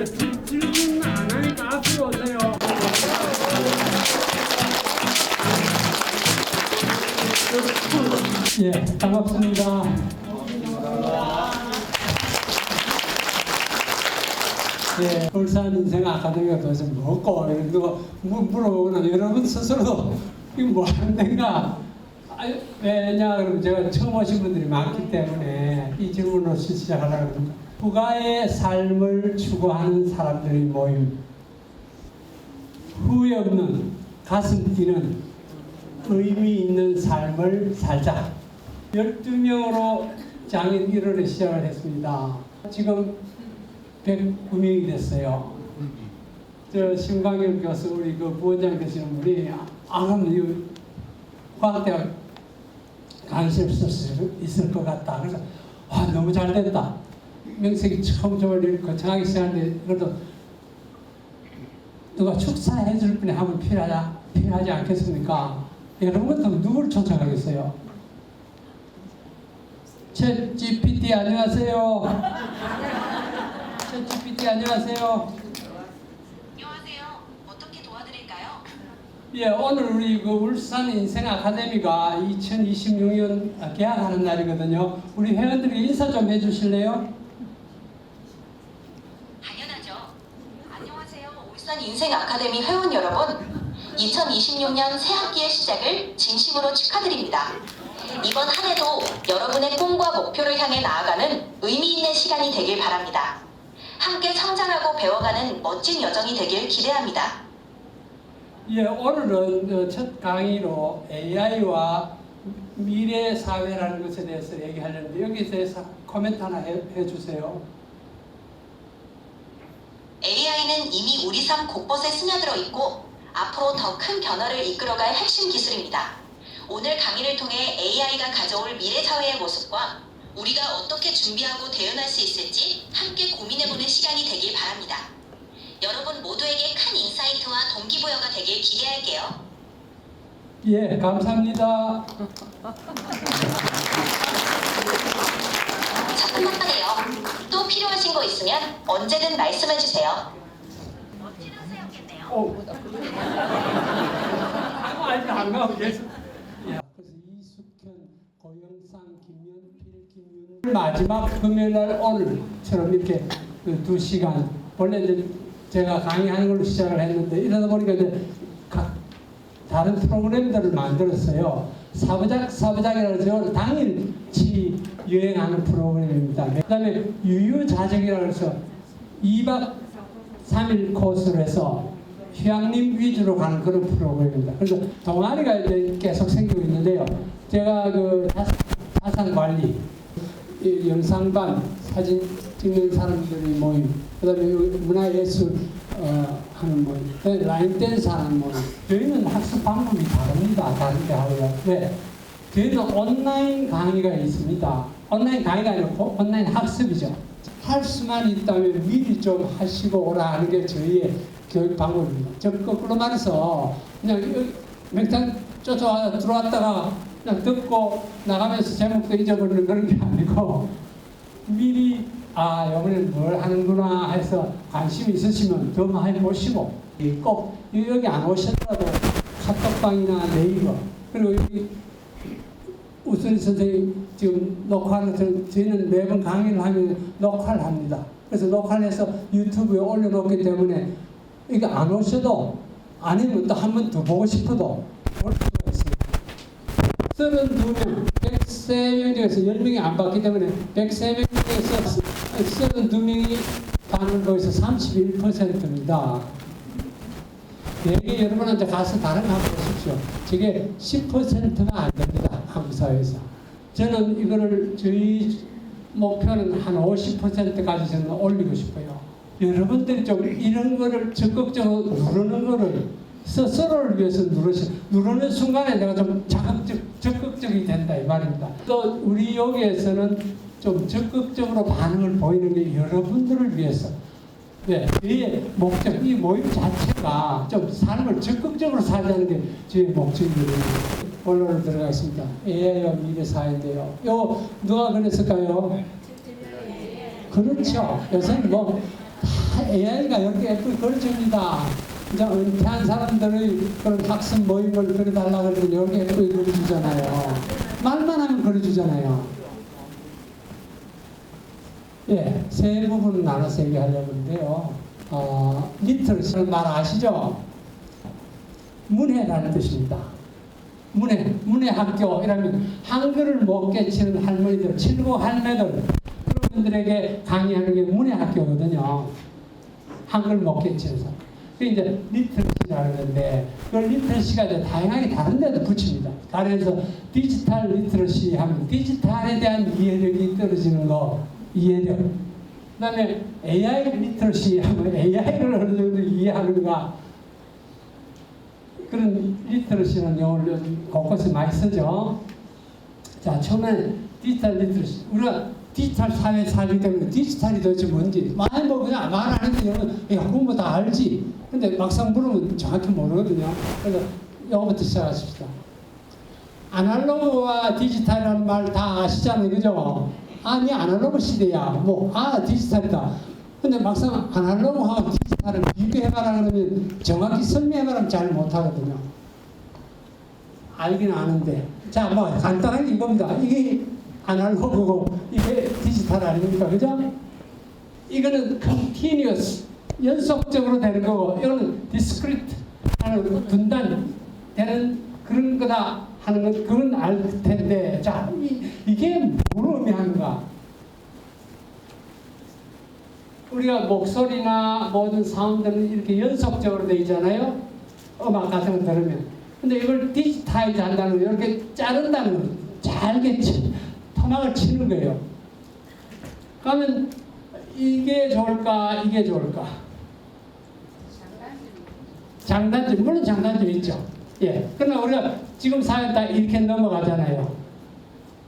질문 안 하니까 앞으로 오세요. 예, 반갑습니다. 예, 울산인생 아카데미가 도대체 뭐고 이런 거 물어보거나 여러분 스스로도 이거 뭐 하는 데인가? 왜냐 그러면 제가 처음 오신 분들이 많기 때문에 이 질문으로 시작하려고 합니다. 부가의 삶을 추구하는 사람들의 모임, 후회 없는 가슴 뛰는 의미 있는 삶을 살자. 12명으로 장인 1월에 시작을 했습니다. 지금 109명이 됐어요. 저 심광현 교수, 우리 그 부원장 되시는 분이 이 과학대학 관심 있을 것 같다. 그래서 너무 잘 됐다. 명색이 처음 저를 거창하게 시작하는데 그래도 누가 축사해 줄 분이 하면 필요하지 않겠습니까? 여러분 같으면 누구를 초청하겠어요? 챗 GPT 안녕하세요. 챗 GPT 안녕하세요. 안녕하세요. 어떻게 도와드릴까요? 예, 오늘 우리 그 울산 인생 아카데미가 2026년 개학하는 날이거든요. 우리 회원들이 인사 좀 해주실래요? 당연하죠. 안녕하세요. 울산 인생 아카데미 회원 여러분. 2026년 새 학기의 시작을 진심으로 축하드립니다. 이번 한 해도 여러분의 꿈과 목표를 향해 나아가는 의미 있는 시간이 되길 바랍니다. 함께 성장하고 배워가는 멋진 여정이 되길 기대합니다. 예, 오늘은 첫 강의로 AI와 미래 사회라는 것에 대해서 얘기하려는데 여기에 대해서 코멘트 하나 해주세요. AI는 이미 우리 삶 곳곳에 스며들어 있고 앞으로 더 큰 변화를 이끌어갈 핵심 기술입니다. 오늘 강의를 통해 AI가 가져올 미래 사회의 모습과 우리가 어떻게 준비하고 대응할 수 있을지 함께 고민해보는 시간이 되길 바랍니다. 여러분 모두에게 큰 인사이트와 동기부여가 되길 기대할게요. 예, 감사합니다. 자, 끝났다네요. 또 필요하신 거 있으면 언제든 말씀해주세요. 멋진 하세요겠네요. 아니, 안 가고 계속. 예, 그래서 이숙현, 고영상, 김연필, 김윤 마지막 금요일날 오늘처럼 이렇게 그 2시간 원래 이제 제가 강의하는 걸로 시작을 했는데 이러다 보니까 이제 다른 프로그램들을 만들었어요. 사부작이라고 해서 당일치 유행하는 프로그램입니다. 그 다음에 유유자적이라고 해서 2박 3일 코스로 해서 휴양림 위주로 가는 그런 프로그램입니다. 그래서 동아리가 이제 계속 생기고 있는데요. 제가 그 자산관리, 영상반, 사진 찍는 사람들이 모임, 그 다음에 문화예술 하는 모임, 라인 댄스 하는 모임. 저희는 학습 방법이 다릅니다. 다른데 하고요. 네. 저희는 온라인 강의가 있습니다. 온라인 강의가 아니고 온라인 학습이죠. 할 수만 있다면 미리 좀 하시고 오라 하는 게 저희의 교육 방법입니다. 저 거꾸로 말해서 그냥 맹탕 쫓아와 들어왔다가 그냥 듣고 나가면서 제목도 잊어버리는 그런 게 아니고 미리 이번엔 뭘 하는구나 해서 관심이 있으시면 더 많이 보시고 꼭 여기 안 오셨더라도 카톡방이나 네이버 그리고 여기 우순이 선생님 지금 녹화를 저희는 매번 강의를 하면 녹화를 합니다. 그래서 녹화를 해서 유튜브에 올려놓기 때문에 이거 안 오셔도 아니면 또 한 번 더 보고 싶어도 볼 수가 있습니다. 32명, 103명 중에서 10명이 안 받기 때문에 103명 중에서 32명이 반을 보여서 31%입니다. 여기 여러분한테 가서 다른 거 한번 보십시오. 저게 10%가 안 됩니다. 한국 사회에서. 저는 이거를 저희 목표는 한 50%까지 저는 올리고 싶어요. 여러분들이 좀 이런 거를 적극적으로 누르는 거를 스스로를 위해서 누르는 순간에 내가 좀 적극적이 된다 이 말입니다. 또 우리 여기에서는 좀 적극적으로 반응을 보이는 게 여러분들을 위해서. 네, 이 목적, 이 모임 자체가 좀 삶을 적극적으로 살자는 게 저희 목적이에요. 본론으로 들어가겠습니다. AI와 미래사회인데요. 누가 그랬을까요? 그렇죠. 요새는 뭐 다 AI가 이렇게 예쁘게 그려줍니다. 이제 은퇴한 사람들의 그런 학습 모임을 그려달라고 그러면 이렇게 예쁘게 그려주잖아요. 말만 하면 그려주잖아요. 예, 세 부분 나눠서 얘기하려고 하는데요. 리터러시는 말 아시죠? 문해라는 뜻입니다. 문해 학교 이라면 한글을 못 깨치는 할머니들, 칠고 할매들 그런 분들에게 강의하는 게 문해 학교거든요. 한글 못 깨치는 사람. 그 이제 리터러시라는 건데 그 리터러시가 이제 다양하게 다른 데도 붙입니다. 그래서 디지털 리터러시 하면 디지털에 대한 이해력이 떨어지는 거, 이해력. 그다음에 AI 리터러시 하면 AI를 어느 정도 이해하는가. 그런 리터러시라는 용어를 곳곳에 많이 쓰죠. 자, 처음에 디지털 리터러시. 우리가 디지털 사회에 살기 때문에 디지털이 도대체 뭔지 많이 뭐 그냥 말 안 해도 이거 공부 다 알지. 근데 막상 물으면 정확히 모르거든요. 그래서 이거부터 시작하십시다. 아날로그와 디지털이라는 말 다 아시잖아요. 그죠? 아니 아날로그 시대야. 디지털이다. 근데 막상 아날로그하고 디지털을 비교해봐라 그러면 정확히 설명해봐라 잘 못하거든요. 알긴 아는데. 자, 간단하게 이겁니다. 이게 아날로그고 이게 디지털 아닙니까? 그죠? 이거는 continuous, 연속적으로 되는 거고 이거는 discrete, 분단되는 그런 거다 하는 건 그건 알 텐데 자, 이게 뭘 의미하는가? 우리가 목소리나 모든 사운드는 이렇게 연속적으로 되어 있잖아요. 음악 같은 거 들으면. 근데 이걸 디지타이즈 한다는 거, 이렇게 자른다는 거, 잘게 토막을 치는 거예요. 그러면 이게 좋을까, 이게 좋을까? 장단점, 물론 장단점이 있죠. 예. 그러나 우리가 지금 사회 다 이렇게 넘어가잖아요.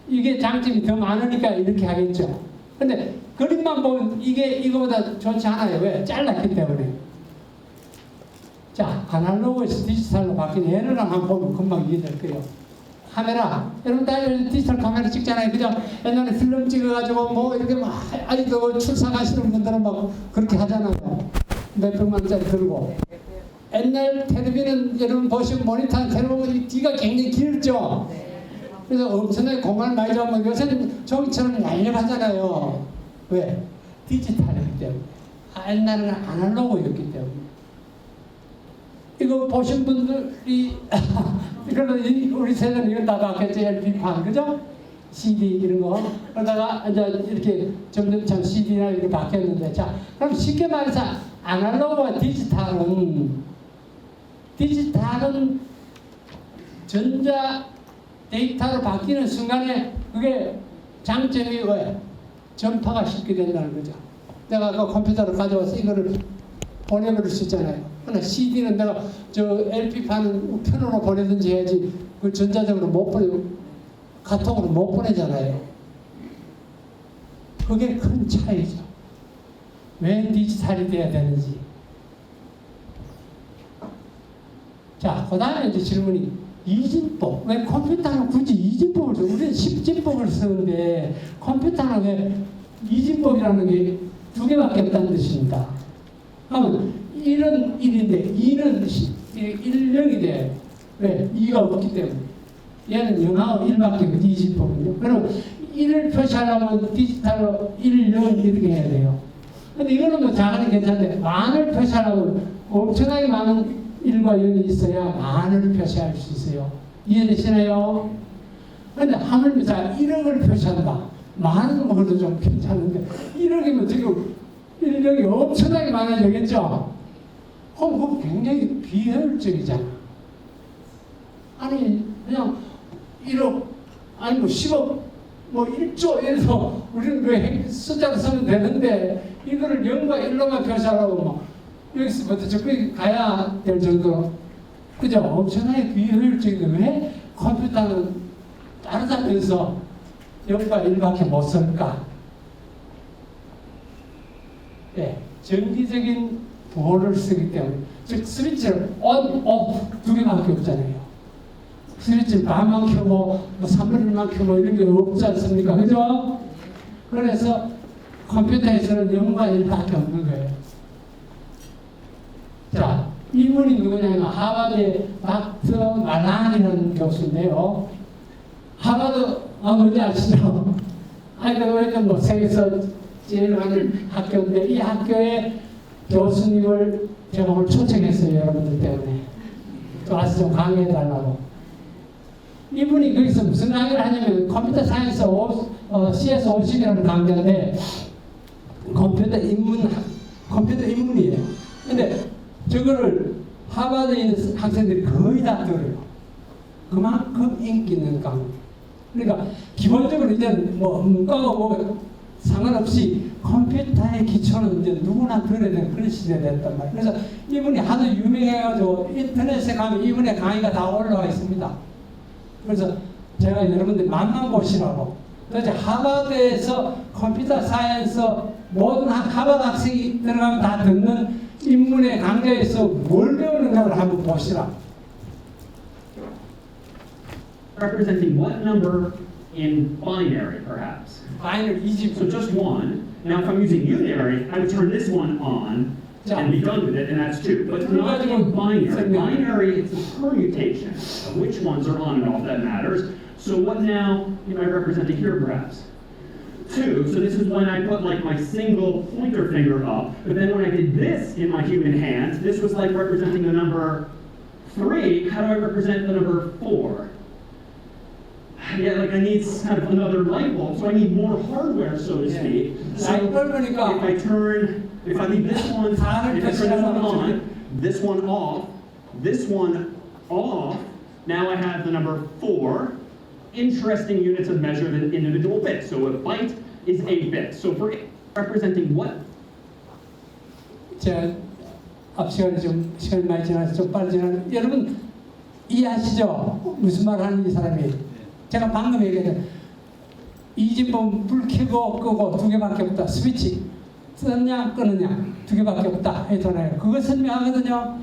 이게 장점이 더 많으니까 이렇게 하겠죠. 근데 그림만 보면 이게 이거보다 좋지 않아요. 왜? 잘랐기 때문에. 자, 아날로그에서 디지털로 바뀐 예를 한번 보면 금방 이해될 거예요. 카메라. 여러분 다 디지털 카메라 찍잖아요. 그죠? 옛날에 필름 찍어가지고 이렇게 아직도 출사 가시는 분들은 그렇게 하잖아요. 몇백만 원짜리 들고. 옛날 텔레비는 여러분 보시면 모니터 텔레비는 뒤가 굉장히 길죠? 그래서 엄청나게 공간을 많이 잡으면 요새는 종이처럼 얄렵하잖아요. 왜? 디지털이기 때문에. 옛날에는 아날로그였기 때문에. 이거 보신 분들이 이거는 우리 세대는 이거 다 봤겠죠. LP판, 그죠? CD 이런 거. 그러다가 이제 이렇게 점점 CD나 이렇게 바뀌었는데, 자, 그럼 쉽게 말해서 아날로그와 디지털은 전자 데이터로 바뀌는 순간에 그게 장점이 왜? 전파가 쉽게 된다는 거죠. 내가 그 컴퓨터를 가져와서 이거를 보내버릴 수 있잖아요. 그러나 CD는 내가 LP판은 편으로 보내든지 해야지 그 전자적으로 못 보내고 카톡으로 못 보내잖아요. 그게 큰 차이죠. 왜 디지털이 돼야 되는지. 자, 그 다음에 이제 질문이 이진법. 왜 컴퓨터는 굳이 이진법을 써? 우리는 10진법을 쓰는데 컴퓨터는 왜 이진법이라는 게 2개밖에 없다는 뜻입니다. 그러면 1은 1인데 2는 1, 0이 돼. 왜? 2가 없기 때문에. 얘는 0하고 1밖에 없지, 이진법은요. 그럼 1을 표시하려면 디지털로 1, 0 이렇게 해야 돼요. 근데 이거는 작아도 괜찮은데 만을 표시하려면 엄청나게 많은 1과 0이 있어야 만을 표시할 수 있어요. 이해되시나요? 그런데 하물며 자 1억을 표시한다. 만은 그래도 좀 괜찮은데 1억이면 지금 1억이 엄청나게 많아지겠죠? 그거 굉장히 비효율적이잖아. 아니 그냥 1억 아니 10억 1조 이래서 우리는 그 숫자로 쓰면 되는데 이거를 0과 1로만 표시하라고 여기서부터 저기 가야 될 정도로 그죠? 엄청나게 비효율적인데 왜 컴퓨터는 따르다면서 0과 1밖에 못 쓸까? 네, 정기적인 도어를 쓰기 때문에 즉 스위치를 on, off 2개밖에 없잖아요. 스위치를 반만 켜고 3분의 1만 켜고 이런 게 없지 않습니까? 그죠? 그래서 컴퓨터에서는 0과 1밖에 없는 거예요. 이분이 누구냐면 하버드의 닥터 말란이라는 교수인데요. 하버드 뭔지 아시죠? 하여튼 뭐 세계에서 제일 많은 학교인데 이 학교의 교수님을 제가 오늘 초청했어요. 여러분들 때문에. 와서 좀 강의해달라고. 이분이 거기서 무슨 강의를 하냐면 컴퓨터 사이언스 CS50이라는 강좌인데 컴퓨터 입문이에요. 근데 저거를 하버드에 있는 학생들이 거의 다 들어요. 그만큼 인기 있는 강의. 그러니까 기본적으로 이제 뭐 문과고 뭐 상관없이 컴퓨터의 기초는 이제 누구나 들어야 되는 그런 시대가 됐단 말이에요. 그래서 이분이 하도 유명해가지고 인터넷에 가면 이분의 강의가 다 올라와 있습니다. 그래서 제가 여러분들 맛만 보시라고. 그래서 하버드에서 컴퓨터 사이언스 모든 하버드 학생이 들어가면 다 듣는 인문의 강좌에서 뭘 배우는가를 한번 보시라. Representing what number in binary, perhaps? binary So just one. Now, if I'm using unary, I would turn this one on and be done with it, and that's two. But not in binary. Binary, it's a permutation of which ones are on and off that matters. So what now am I representing here, perhaps? Two. So this is when I put like my single pointer finger up. But then when I did this in my human hand, this was like representing the number 3. How do I represent the number 4? Yeah, like I need kind of another light bulb, so I need more hardware, so to speak. So if I leave this one, if I turn this one on, this one off, now I have the number 4 interesting units of measure of an individual bit. So a byte is a bit. So for representing what? 제가 앞 시간에 좀 시간이 많이 지나서 좀 빨리 지나는 여러분 이해하시죠? 무슨 말 하는 이 사람이? 제가 방금 얘기했던 이 집은 불 켜고 끄고 두 개밖에 없다. 스위치 쓰느냐 끄느냐 두 개밖에 없다 했잖아요. 그거 설명하거든요.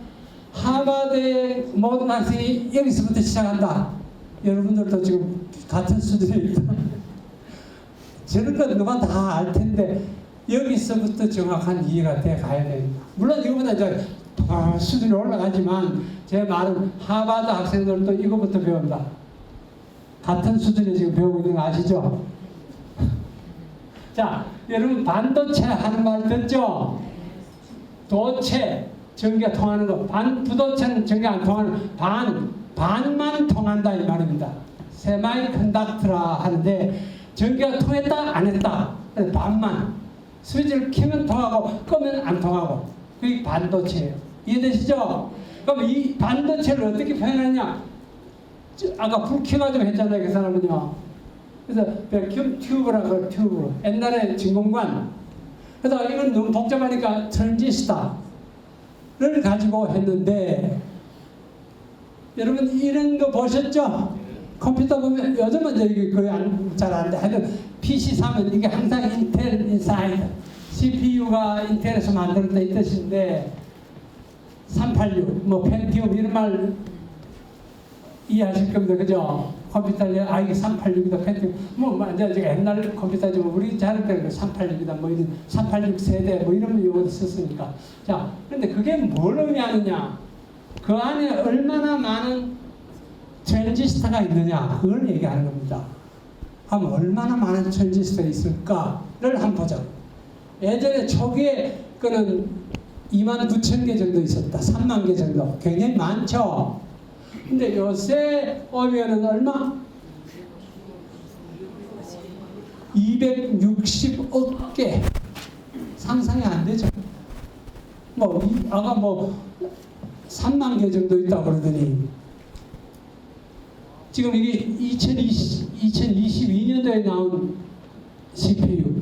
하버드의 모든 학생이 여기서부터 시작한다. 여러분들도 지금 같은 수준에 있다. 저런 건 누가 다 알 텐데 여기서부터 정확한 이해가 돼 가야 됩니다. 물론 이거보다 이제 수준이 올라가지만 제 말은 하버드 학생들도 이거부터 배운다. 같은 수준에 지금 배우고 있는 거 아시죠? 자, 여러분 반도체 하는 말 듣죠? 도체, 전기가 통하는 거. 부도체는 전기 안 통하는 반만 통한다 이 말입니다. 세마이 컨덕터라 하는데 전기가 통했다 안 했다. 반만. 스위치를 켜면 통하고 끄면 안 통하고. 그게 반도체예요. 이해되시죠? 그럼 이 반도체를 어떻게 표현하냐? 아까 불 켜가지고 했잖아요, 그 사람은요. 그래서 백큐 튜브라고 튜브. 옛날에 진공관. 그래서 이건 너무 복잡하니까 트랜지스터를 가지고 했는데 여러분 이런 거 보셨죠? 컴퓨터 보면 요즘은 이게 거의 잘 안 돼. 하여튼 PC 사면 이게 항상 인텔 인사이드. CPU가 인텔에서 만들었다 이 뜻인데 386, 뭐 펜티움 이런 말 이해하실 겁니다. 그죠? 컴퓨터에 이게 386이다 펜티움 뭐 이제 옛날 컴퓨터지만 우리 자를 때는 386이다 뭐 이런 386 세대 뭐 이런 용어도 썼으니까. 자, 근데 그게 뭘 의미하느냐? 그 안에 얼마나 많은 트랜지스터가 있느냐 그걸 얘기하는 겁니다. 그럼 얼마나 많은 트랜지스터가 있을까를 한번 보자. 예전에 초기에 그는 29,000개 정도 있었다. 3만 개 정도. 굉장히 많죠. 근데 요새 오면은 얼마? 260억 개. 상상이 안 되죠. 아까 3만 개 정도 있다고 그러더니 지금 이게 2022년도에 나온 CPU가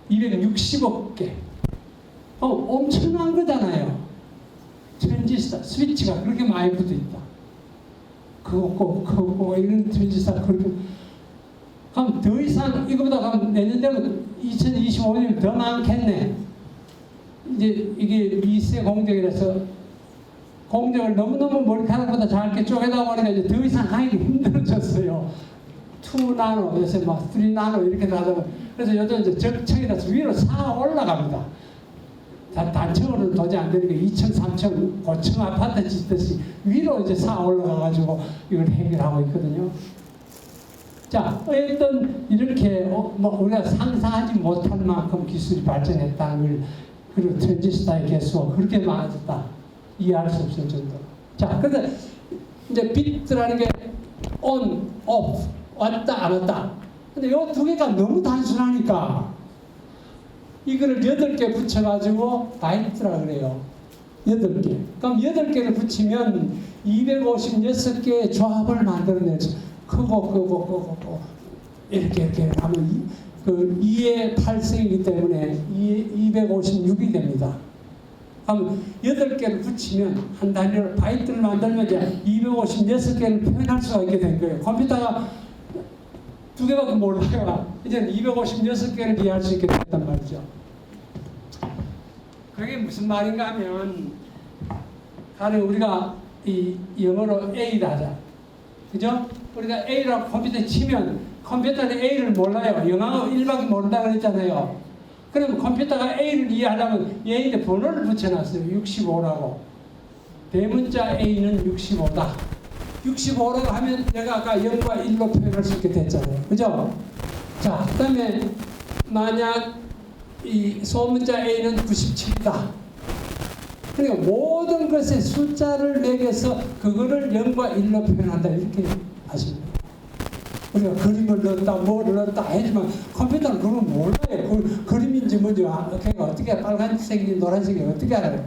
260억 개. 엄청난 거잖아요. 트랜지스터, 스위치가 그렇게 많이 붙어 있다. 그거 이런 트랜지스터 그렇게. 그럼 더 이상 이거보다 가면 내년 되면 2025년이면 더 많겠네. 이제 이게 미세 공정이라서 공정을 너무너무 머리카락보다 작게 쪼개다 보니까 이제 더 이상 하기 힘들어졌어요. 2나노, 요새 3나노 이렇게 나가고 그래서 요즘 이제 적층이라서 위로 사 올라갑니다. 단층으로는 도저히 안 되니까 2층, 3층, 고층 아파트 짓듯이 위로 이제 사 올라가가지고 이걸 해결하고 있거든요. 자, 어쨌든 이렇게 뭐 우리가 상상하지 못할 만큼 기술이 발전했다는 걸, 그리고 트랜지스타의 개수가 그렇게 많아졌다. 이해할 수 없을 정도. 자, 근데 이제 빛이라는 게 on, off, 왔다, 안 왔다. 근데 이 두 개가 너무 단순하니까 이거를 8개 붙여가지고 바이트라 그래요. 8개. 그럼 8개를 붙이면 256개의 조합을 만들어내죠. 크고 이렇게 하면 그 2의 8승이기 때문에 256이 됩니다. 그럼 8개를 붙이면 한 단위로 바이트를 만들면 이제 256개를 표현할 수가 있게 된 거예요. 컴퓨터가 2개밖에 몰라요. 이제 256개를 이해할 수 있게 됐단 말이죠. 그게 무슨 말인가 하면, 가령 우리가 이 영어로 A를 하자. 그죠? 우리가 A라고 컴퓨터에 치면 컴퓨터는 A를 몰라요. 영어가 1밖에 모른다고 그랬잖아요. 그럼 컴퓨터가 A를 이해하려면 A인데 번호를 붙여놨어요. 65라고. 대문자 A는 65다. 65라고 하면 내가 아까 0과 1로 표현할 수 있게 됐잖아요. 그죠? 자, 그 다음에 만약 이 소문자 A는 97이다. 그러니까 모든 것에 숫자를 매겨서 그거를 0과 1로 표현한다. 이렇게 하십니다. 우리가 그림을 넣었다, 뭐를 넣었다 하지만 컴퓨터는 그걸 몰라요. 그 그림인지 뭔지, 그러니까 어떻게 빨간색인지 노란색인지 어떻게 알아요?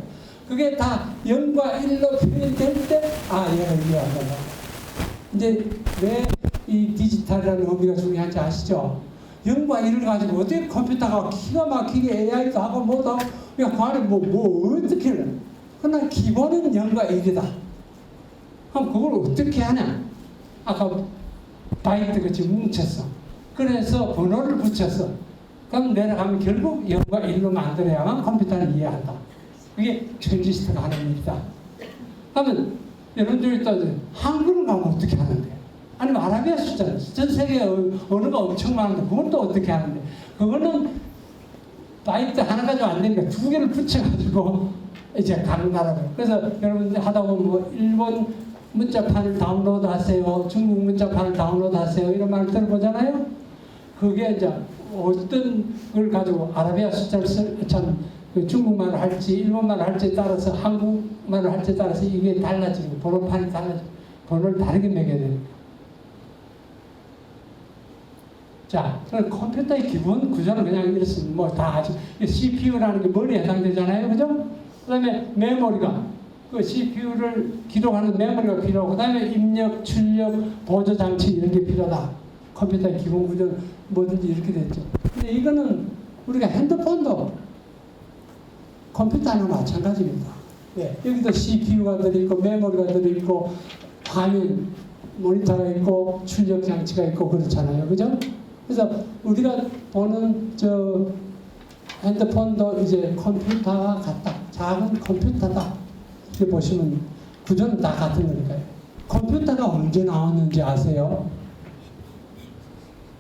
그게 다 0과 1로 표현될 때, 얘가 이해한다. 이제 왜 이 디지털이라는 의미가 중요한지 아시죠? 0과 1을 가지고 어떻게 컴퓨터가 기가 막히게 AI도 하고 뭐도 하고, 그 안에 뭐 어떻게 해? 그러나 기본은 0과 1이다. 그럼 그걸 어떻게 하냐? 아까 바이트 같이 뭉쳤어. 그래서 번호를 붙였어. 그럼 내려가면 결국 0과 1로 만들어야만 컴퓨터를 이해한다. 그게 트랜지스터가 하는 일이다. 그러면 여러분들이 또 한글을 가면 어떻게 하는데? 아니면 아라비아 숫자는 전 세계 언어가 엄청 많은데 그건 또 어떻게 하는데? 그거는 바이트 하나 가지고 안 되니까 2개를 붙여가지고 이제 가는 나라로. 그래서 여러분들 하다 보면 뭐 일본 문자판을 다운로드 하세요. 중국 문자판을 다운로드 하세요. 이런 말을 들어보잖아요. 그게 이제 어떤 걸 가지고 아라비아 숫자를 그 중국말을 할지 일본말을 할지에 따라서 한국말을 할지에 따라서 이게 달라지는 거예요. 번호판이 달라지고 번호를 다르게 매겨야 되니까. 자, 컴퓨터의 기본 구조는 그냥 이렇습니다. 뭐 다 아주 CPU라는 게 머리에 해당되잖아요. 그죠? 그 다음에 메모리가, 그 CPU를 기록하는 메모리가 필요하고, 그 다음에 입력, 출력, 보조 장치 이런 게 필요하다. 컴퓨터의 기본 구조는 뭐든지 이렇게 됐죠. 근데 이거는 우리가 핸드폰도 컴퓨터랑 마찬가지입니다. 네, 여기도 CPU가 들어있고, 메모리가 들어있고, 화면, 모니터가 있고, 출력 장치가 있고, 그렇잖아요. 그죠? 그래서 우리가 보는 저 핸드폰도 이제 컴퓨터와 같다. 작은 컴퓨터다. 이렇게 보시면 구조는 다 같은 거니까요. 컴퓨터가 언제 나왔는지 아세요?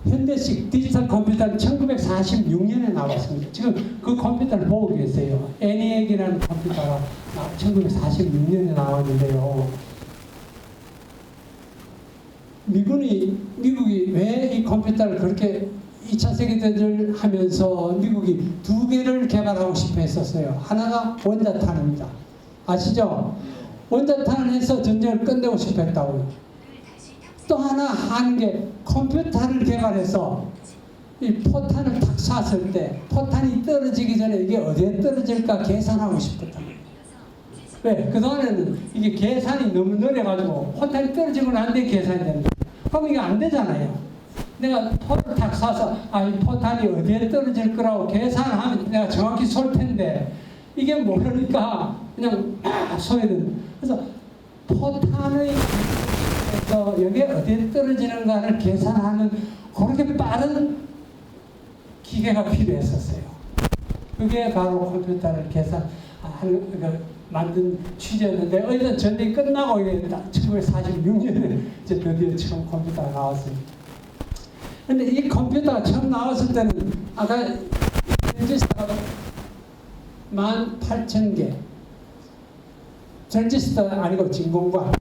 현대식 디지털 컴퓨터는 1946년에 나왔습니다. 지금 그 컴퓨터를 보고 계세요. ENIAC이라는 컴퓨터가 1946년에 나왔는데요. 미국이 왜 이 컴퓨터를 그렇게 2차 세계대전을 하면서 미국이 2개를 개발하고 싶어 했었어요. 하나가 원자탄입니다. 아시죠? 원자탄을 해서 전쟁을 끝내고 싶어 했다고요. 또 하나 하는 게 컴퓨터를 개발해서 이 포탄을 탁 쐈을 때 포탄이 떨어지기 전에 이게 어디에 떨어질까 계산하고 싶었다. 왜? 그동안에는 이게 계산이 너무 느려가지고 포탄이 떨어지고 난 뒤에 계산이 되는 거예요. 그럼 이게 안 되잖아요. 내가 포를 탁 쏴서 이 포탄이 어디에 떨어질 거라고 계산하면 내가 정확히 쏠 텐데 이게 모르니까 그냥 쏘이는. 그래서 포탄의 여기에 어디에 떨어지는가를 계산하는 그렇게 빠른 기계가 필요했었어요. 그게 바로 컴퓨터를 만든 취지였는데 어쨌든 전쟁이 끝나고 이게 1946년에 이제 드디어 처음 컴퓨터가 나왔습니다. 근데 이 컴퓨터가 처음 나왔을 때는 아까 현지사가 18,000개. 트랜지스터 아니고 진공관.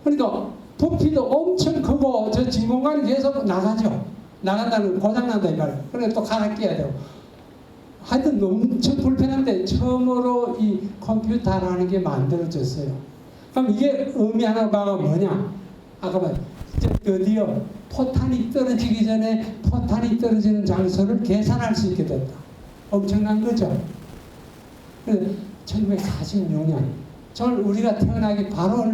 그러니까 부피도 엄청 크고 저 진공관이 계속 나가죠. 나간다는 고장난다 이 말이에요. 그러니까 또 갈아 끼워야 돼요. 하여튼 엄청 불편한데 처음으로 이 컴퓨터라는 게 만들어졌어요. 그럼 이게 의미하는 바가 뭐냐? 아까 말 드디어 포탄이 떨어지기 전에 포탄이 떨어지는 장소를 계산할 수 있게 됐다. 엄청난 거죠. 1946년 우리가 태어나기 바로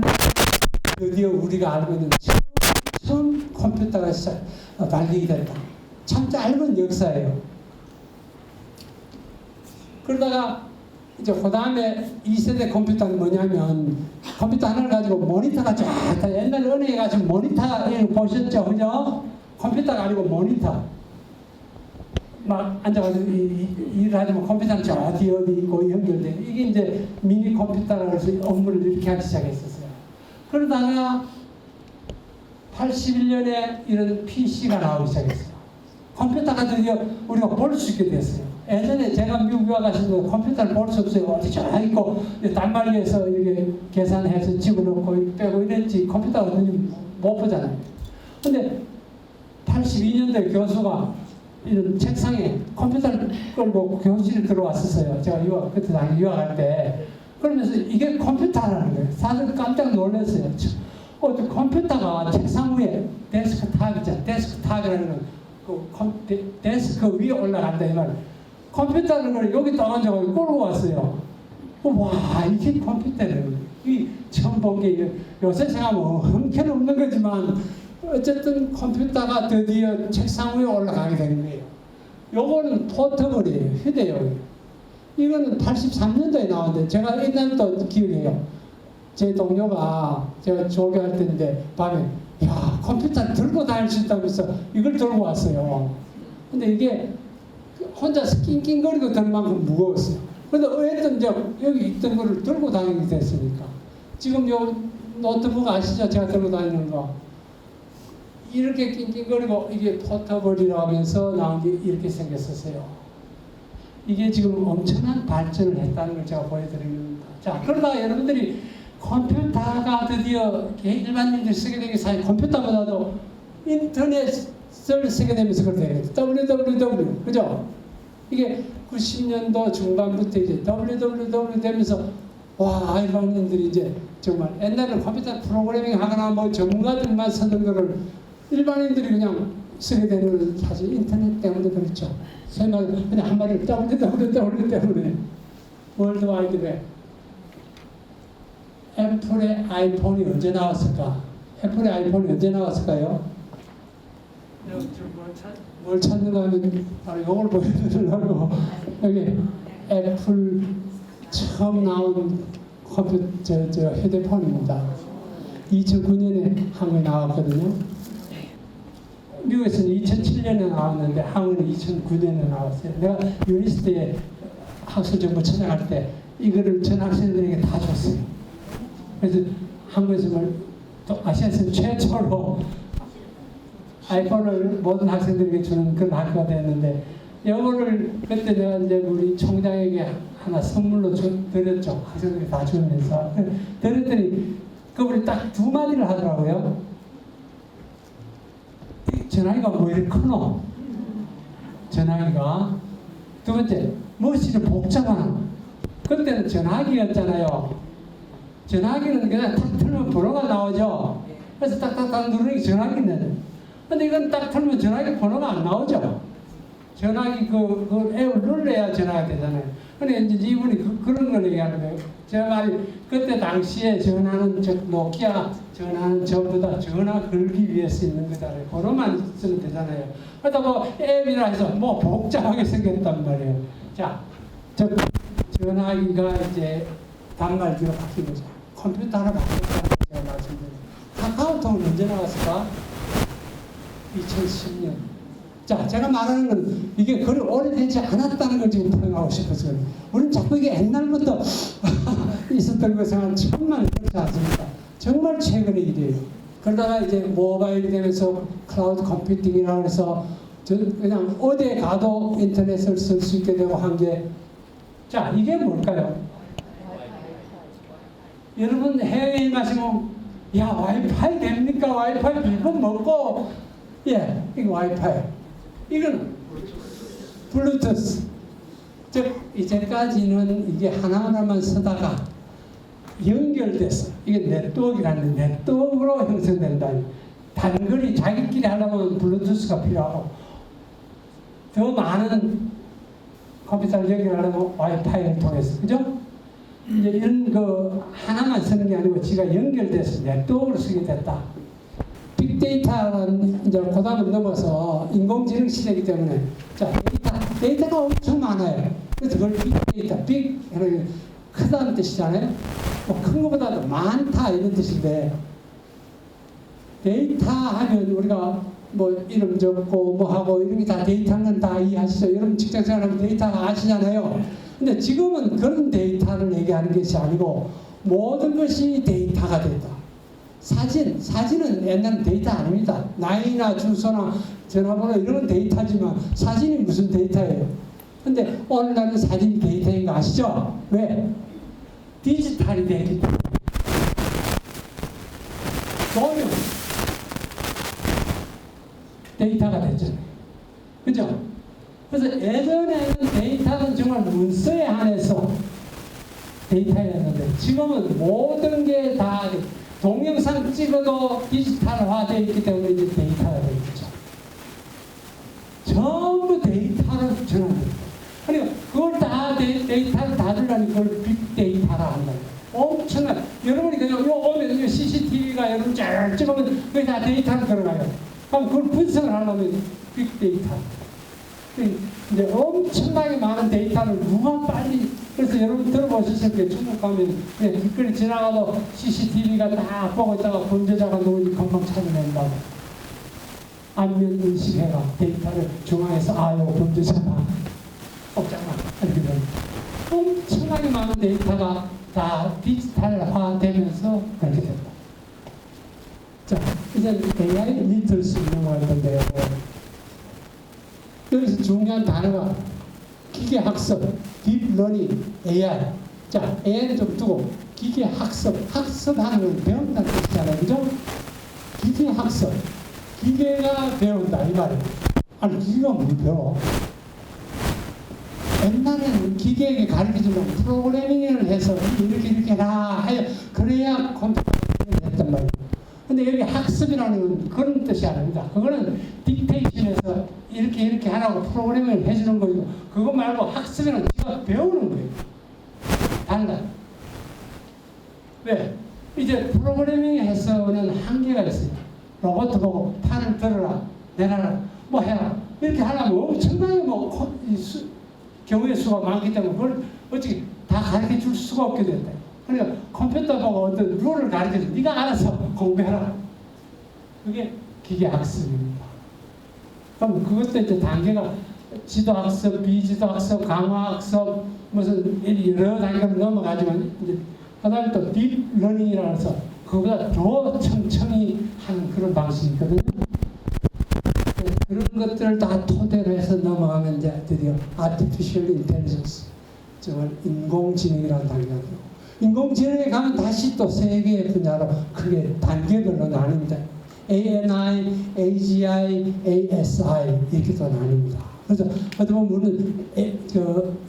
드디어 우리가 알고 있는 처음 컴퓨터가 발견이 됐다. 참 짧은 역사예요. 그러다가 이제 그 다음에 2세대 컴퓨터는 뭐냐면 컴퓨터 하나를 가지고 모니터가 쫙 옛날 은행에 가지고 모니터 보셨죠? 그죠? 컴퓨터가 아니고 모니터. 막 앉아가지고 일을 하지만 컴퓨터는 저 어디 있고 연결돼. 이게 이제 미니 컴퓨터라고 해서 업무를 이렇게 하기 시작했었어요. 그러다가 81년에 이런 PC가 나오기 시작했어요. 컴퓨터가 드디어 우리가 볼 수 있게 됐어요. 예전에 제가 미국 유학 갔을 때 컴퓨터를 볼 수 없어요. 어디 저 있고 단말기에서 이렇게 계산해서 집어넣고 빼고 이랬지 컴퓨터가 어딘지 못 보잖아요. 근데 82년도에 교수가 이런 책상에 컴퓨터를 끌고 교실에 들어왔었어요. 제가 그때 당시 유학할 때. 그러면서 이게 컴퓨터라는 거예요. 사실 깜짝 놀랐어요. 컴퓨터가 책상 위에 데스크탑이잖아. 데스크탑이라는 건 데스크 위에 올라간다 이 말. 컴퓨터는 걸 여기 떠가지고 끌고 왔어요. 와 이게 컴퓨터는 이 처음 본 게 요새 생각하면 형편없는 거지만 어쨌든 컴퓨터가 드디어 책상 위에 올라가게 된 거예요. 요거는 포터블이에요. 휴대용. 이거는 83년도에 나왔는데 제가 옛날부터 기억해요. 제 동료가 제가 조교할 때인데 밤에 야 컴퓨터를 들고 다닐 수 있다면서 이걸 들고 왔어요. 근데 이게 혼자서 낑낑거리고 들 만큼 무거웠어요. 근데 어쨌든 이제 여기 있던 거를 들고 다니게 됐으니까 지금 요 노트북 아시죠? 제가 들고 다니는 거 이렇게 낑낑거리고 이게 포터블이라고 하면서 나온 게 이렇게 생겼었어요. 이게 지금 엄청난 발전을 했다는 걸 제가 보여드리는 겁니다. 자, 그러다 여러분들이 컴퓨터가 드디어 일반인들이 쓰게 되기 사이 컴퓨터보다도 인터넷을 쓰게 되면서 그렇게 www 그죠? 이게 90년도 중반부터 이제 www 되면서 와 일반인들이 이제 정말 옛날에는 컴퓨터 프로그래밍 하거나 뭐 전문가들만 쓰는 거를 일반인들이 그냥 쓰게 되는 건 사실 인터넷 때문에 그렇죠. 설마 그냥 한마디로 www 때문에 월드와이드웹. 애플의 아이폰이 언제 나왔을까? 애플의 아이폰이 언제 나왔을까요? 뭘 찾는가 하면 바로 이걸 보여드리려고 여기 애플 처음 나온 컴퓨터 휴대폰입니다. 2009년에 한국에 나왔거든요. 미국에서는 2007년에 나왔는데 한국은 2009년에 나왔어요. 내가 유니스트에 학술정보 찾아갈 때 이거를 전 학생들에게 다 줬어요. 그래서 한국에서는 또 아시아에서 최초로 아이폰을 모든 학생들에게 주는 그런 학교가 됐는데 이거를 그때 내가 이제 우리 총장에게 하나 선물로 드렸죠. 학생들이 다 주면서 드렸더니 그분이 딱 두 마디를 하더라고요. 전화기가 뭐 이렇게 크노? 전화기가 두 번째 무엇이 복잡하나? 그때는 전화기였잖아요. 전화기는 그냥 탁 틀면 번호가 나오죠. 그래서 딱딱딱 누르는 게 전화기는. 근데 이건 딱 틀면 전화기 번호가 안 나오죠. 전화기 그 앱을 눌러야 전화가 되잖아요. 근데 이제 이분이 그런 걸 얘기하는 거예요. 제가 말이 그때 당시에 전화는 노키아 전화는 전부 다 전화 걸기 위해서 있는 거잖아요. 번호만 쓰면 되잖아요. 그러다 뭐 앱이라 해서 뭐 복잡하게 생겼단 말이에요. 자, 전화기가 이제 단말기로 바뀐 거죠. 컴퓨터로 바뀌었다고 제가 말씀드렸어요. 카카오톡은 언제 나왔을까? 2010년. 자, 제가 말하는 건 이게 그리 오래되지 않았다는 걸 지금 표현하고 싶었어요. 우리는 자꾸 이게 옛날부터 있었던 것은 정말 그렇지 않습니다. 정말 최근의 일이에요. 그러다가 이제 모바일이 되면서 클라우드 컴퓨팅이라고 해서 그냥 어디에 가도 인터넷을 쓸 수 있게 되고 한 게, 자, 이게 뭘까요? 여러분 해외에 가시면, 야, 와이파이 됩니까? 와이파이 비번 먹고, 예, 이거 와이파이. 이건 블루투스. 즉, 이제까지는 이게 하나하나만 쓰다가 연결돼서, 이게 네트워크라는 네트워크로 형성된다. 단거리 자기끼리 하려면 블루투스가 필요하고, 더 많은 컴퓨터를 연결하려면 와이파이를 통해서, 그죠? 이제 이런 거 하나만 쓰는 게 아니고 지가 연결돼서 네트워크로 쓰게 됐다. 빅데이터는 이제 고단을 넘어서 인공지능 시대이기 때문에, 자, 데이터가 엄청 많아요. 그래서 그걸 빅데이터, 크다는 뜻이잖아요. 뭐 큰 것보다도 많다 이런 뜻인데, 데이터 하면 우리가 뭐 이름 적고 뭐 하고 이런 게 다 데이터는 다 이해하시죠? 여러분 직장생활하면 데이터 아시잖아요. 근데 지금은 그런 데이터를 얘기하는 것이 아니고 모든 것이 데이터가 됐다. 사진은 옛날엔 데이터 아닙니다. 나이나 주소나 전화번호 이런 건 데이터지만 사진이 무슨 데이터예요? 근데 오늘날은 사진이 데이터인 거 아시죠? 왜? 디지털이 되기 때문에. 조명 데이터가 됐잖아요. 그죠? 그래서 예전에는 데이터는 정말 문서에 한해서 데이터였는데 지금은 모든 게 다 동영상 찍어도 디지털화되어 있기 때문에 이제 데이터가 되겠죠. 전부 데이터를 전환합니다. 그러니까 그걸 다 데이터를 다 주려니 그걸 빅데이터라 한다. 엄청난, 여러분이 그냥 오면 CCTV가 여러분 잘 찍으면 그게 다 데이터로 들어가요. 그럼 그걸 분석을 하려면 빅데이터. 이제 엄청나게 많은 데이터를 누가 빨리, 그래서 여러분 들어보셨을 때 중국 가면 길거리 지나가도 CCTV가 다 보고 있다가 범죄자가 누군지 금방 찾아낸다고. 안면 인식해가 데이터를 중앙에서 아유 범죄자다. 없잖아. 이렇게 되면 엄청나게 많은 데이터가 다 디지털화되면서 그렇게 된다. 자, 이제 AI 리터러시 넘어갈 건데요. 여기서 중요한 단어가 기계학습, 딥러닝, AI. 자, AI는 좀 두고 기계학습, 학습하는 건 배운다는 뜻이잖아요. 그죠? 기계학습, 기계가 배운다 이 말이에요. 아니, 기계가 뭘 배워? 옛날에는 기계에게 가르쳐주면 프로그래밍을 해서 이렇게 해라 하여 그래야 컴퓨터를 했단 말이에요. 근데 여기 학습이라는 건 그런 뜻이 아닙니다. 그거는 딕테이션에서 이렇게 하라고 프로그래밍을 해주는 거고, 그거 말고 학습이란 지가 배우는 거예요. 달라. 왜? 이제 프로그래밍에서는 한계가 있어요. 로봇 보고 판을 들어라, 내놔라, 뭐 해라. 이렇게 하려면 엄청나게 경우의 수가 많기 때문에 그걸 어떻게 다 가르쳐 줄 수가 없게 된다. 그러니까 컴퓨터 보고 어떤 룰을 가르쳐서 네가 알아서 공부해라. 그게 기계학습입니다. 그럼 그것도 이제 단계가 지도학습, 비지도학습, 강화학습 무슨 여러 단계로 넘어가지만 이제 그다음에 또 딥러닝이라고 해서 그거보다 더 천천히 하는 그런 방식이거든요. 그런 것들을 다 토대로 해서 넘어가면 이제 드디어 Artificial Intelligence, 정말 인공지능이라는 단계가 되고, 인공지능에 가면 다시 또 세 개의 분야로 크게 단계별로 나뉩니다. ANI, AGI, ASI 이렇게 또 나뉩니다. 그래서 어떻게 보면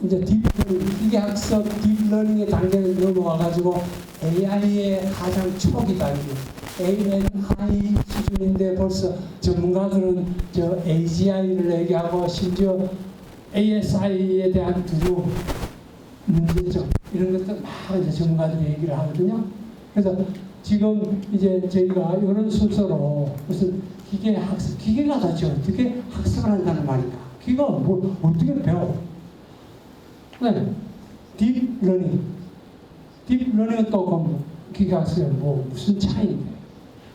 이제 기계학습, 딥러닝의 단계를 넘어와가지고 AI의 가장 초기다. ANI 수준인데 벌써 전문가들은 저 AGI를 얘기하고 심지어 ASI에 대한 두려움, 문제점 이런 것들 막 이제 전문가들이 얘기를 하거든요. 그래서 지금 이제 저희가 이런 순서로 무슨 기계 학습, 기계가 도대체 어떻게 학습을 한다는 말인가? 기계가 뭐 어떻게 배워? 네, 딥러닝. 딥러닝은 또 뭐 기계 학습에 뭐 무슨 차이인데?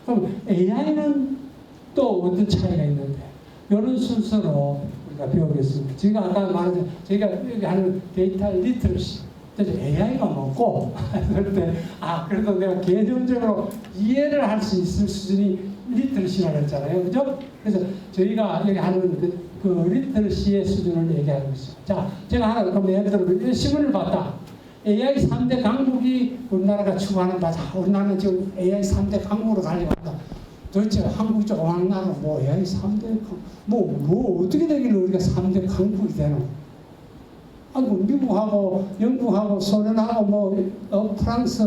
그럼 AI는 또 어떤 차이가 있는데? 이런 순서로 우리가 배우겠습니다. 제가 아까 말한 저희가 여기 하는 데이터 리터러시. AI가 뭐고 그럴 때 그래도 내가 개념적으로 이해를 할 수 있을 수준이 리터시라고 했잖아요. 그죠? 그래서 저희가 여기 하는 그 리터시의 수준을 얘기하고 있어요. 자, 제가 하나, 그럼 예를 들어, 신문을 봤다. AI 3대 강국이 우리나라가 추구하는다. 자, 우리나라는 지금 AI 3대 강국으로 가려고 한다. 도대체 한국 조그마한 나라 뭐 AI 3대 강국, 뭐 어떻게 되길래 우리가 3대 강국이 되노? 한국, 미국하고 영국하고 소련하고 프랑스,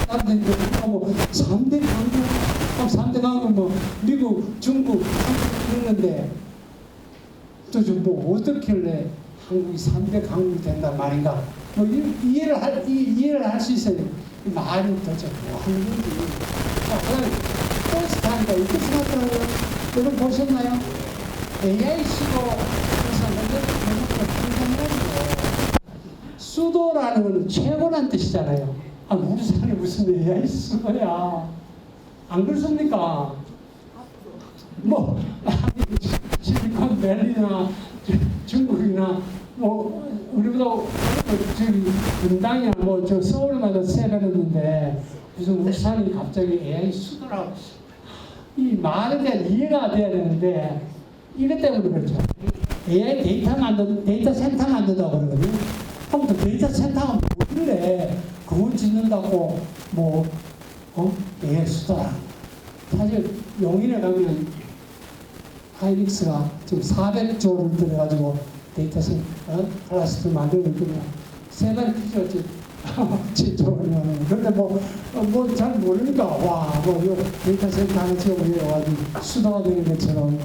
나라들이 하고 3대 강국, 3대 강국 뭐 미국, 중국, 한국 그러는데 도대체 뭐 어떻길래 한국이 3대 강국이 된단 말인가? 뭐 이해를 할 수 있어요. 이 말이 도대체 뭐 하는 건지. 자, 그다음에 버스 타니까 이렇게 생각하더라고요. 여러분 보셨나요? AI 쓰고 수도라는 건 최고란 뜻이잖아요. 아, 우리 사람이 무슨 AI 수도야? 안 그렇습니까? 뭐 실리콘밸리나 중국이나 뭐 우리보다 저기 분당이나 뭐 저 서울마다 세배했는데 무슨 울산이 갑자기 AI 수도라고 이 말에 대한 이해가 돼야 되는데 이것 때문에 그렇죠. AI 데이터 센터 만든다고 그러거든요. 아무튼 데이터 센터가 뭐길래 그걸 짓는다고 AI 수도라. 사실 용인에 가면 하이닉스가 지금 400조를 들여가지고 데이터 센터 클라스터 만들고 있거든요. 세 달 피죠. 진짜 어려워요. 그런데 잘 모르니까, 데이터 센터 하나 지어보려고 수도가 되는 것처럼,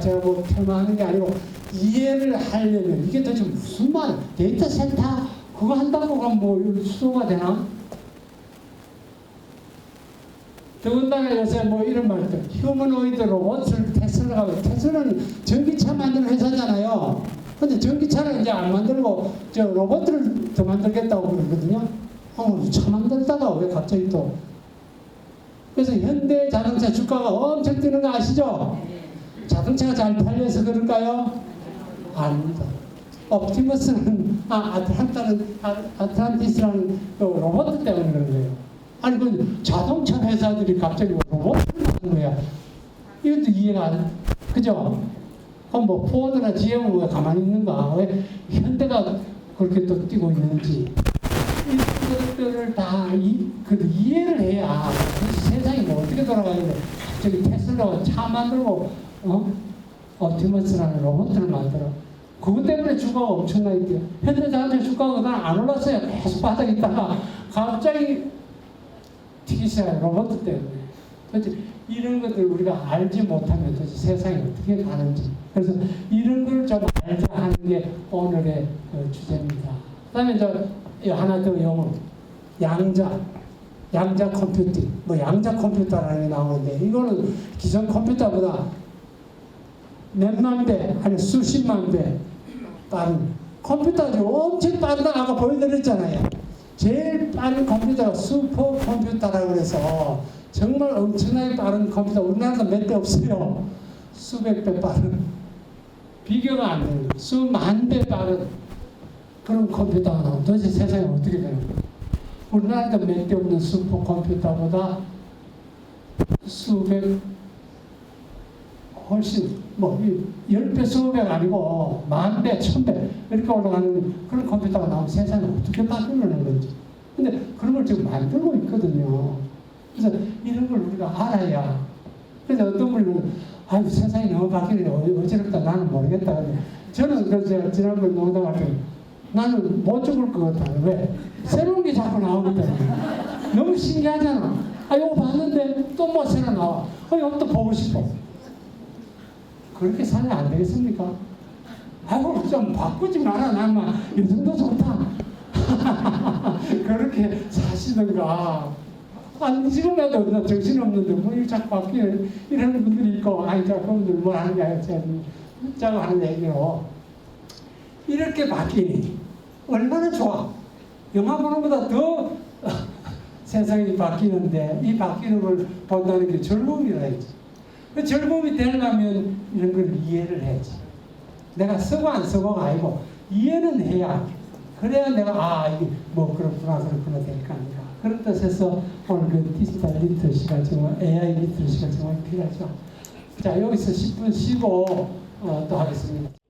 제가 폄하하는 게 아니고, 이해를 하려면, 이게 도대체 무슨 말, 데이터 센터, 그거 한다고 하면 수도가 되나? 더군다나 요새 이런 말들, 휴머노이드 로봇을 테슬라는 전기차 만드는 회사잖아요. 근데 전기차를 이제 안 만들고 로봇을 더 만들겠다고 그러거든요. 차 만들다가 왜 갑자기 또. 그래서 현대 자동차 주가가 엄청 뛰는 거 아시죠? 자동차가 잘 팔려서 그럴까요? 아닙니다. 옵티머스는, 아틀란티스라는 로봇 때문에 그런 거예요. 아니, 자동차 회사들이 갑자기 로봇을 만드는 거야. 이것도 이해가 안 돼. 그죠? 그럼 포드나 GM은 왜 가만히 있는가? 왜 현대가 그렇게 또 뛰고 있는지. 이것들을 다 이해를 해야 세상이 어떻게 돌아가는데 갑자기 테슬라가 차 만들고 옵티머스라는 로봇을 만들어. 그것 때문에 주가가 엄청나게 뛰어. 현대자동차 주가가 그동안 안 올랐어요. 계속 바닥에 있다가 갑자기 튀기 시작해요. 로봇 때문에. 도대체 이런 것들 우리가 알지 못하면 도대체 세상이 어떻게 가는지. 그래서 이런 걸 좀 알자 하는 게 오늘의 주제입니다. 그 다음에 하나 더 영어. 양자 컴퓨팅. 양자 컴퓨터라는 게 나오는데 이거는 기존 컴퓨터보다 몇만 배, 아니 수십만 배 빠른 컴퓨터가 엄청 빠르다 아까 보여드렸잖아요. 제일 빠른 컴퓨터가 슈퍼 컴퓨터라고 해서 정말 엄청나게 빠른 컴퓨터 우리나라도 몇 대 없어요. 수백 배 빠른 비교가 안 돼요. 수만 배 빠른 그런 컴퓨터가 나오면 도대체 세상이 어떻게 되는 거예요? 우리나라도 몇 대 없는 슈퍼 컴퓨터보다 수백 훨씬 10배, 20배 아니고 만 배, 1000배 이렇게 올라가는 그런 컴퓨터가 나오면 세상이 어떻게 바뀌는 건지. 근데 그런 걸 지금 만들고 있거든요. 그래서 이런 걸 우리가 알아야. 그래서 어떤 분은 세상이 너무 바뀌는데 어지럽다 나는 모르겠다. 저는 지난번에 농담할 때 나는 못 죽을 것 같아. 왜? 새로운 게 자꾸 나오기 때문에. 너무 신기하잖아. 이거 봤는데 또 뭐 새로 나와. 이거 또 보고 싶어. 그렇게 살면 안 되겠습니까? 좀 바꾸지 마라. 나만 이 정도 좋다. 그렇게 사시던가. 지금이라도 나 정신없는데 뭐 자꾸 바뀌는 이런 분들이 있고 그분들 뭐 하는 게 자꾸 하는 얘기로 이렇게 바뀌니 얼마나 좋아. 영화 보는 것보다 더 세상이 바뀌는데 이 바뀌는 걸 본다는 게 즐거움이라 했지. 그 즐거움이 되려면 이런 걸 이해를 해야지. 내가 쓰고 안 쓰고가 아니고 이해는 해야. 그래야 내가 이게 그렇구나 될 거 아닌가. 그런 뜻에서 오늘 그 디지털 리터시가 정말 AI 리터시가 정말 필요하죠. 자, 여기서 10분 쉬고 또 하겠습니다.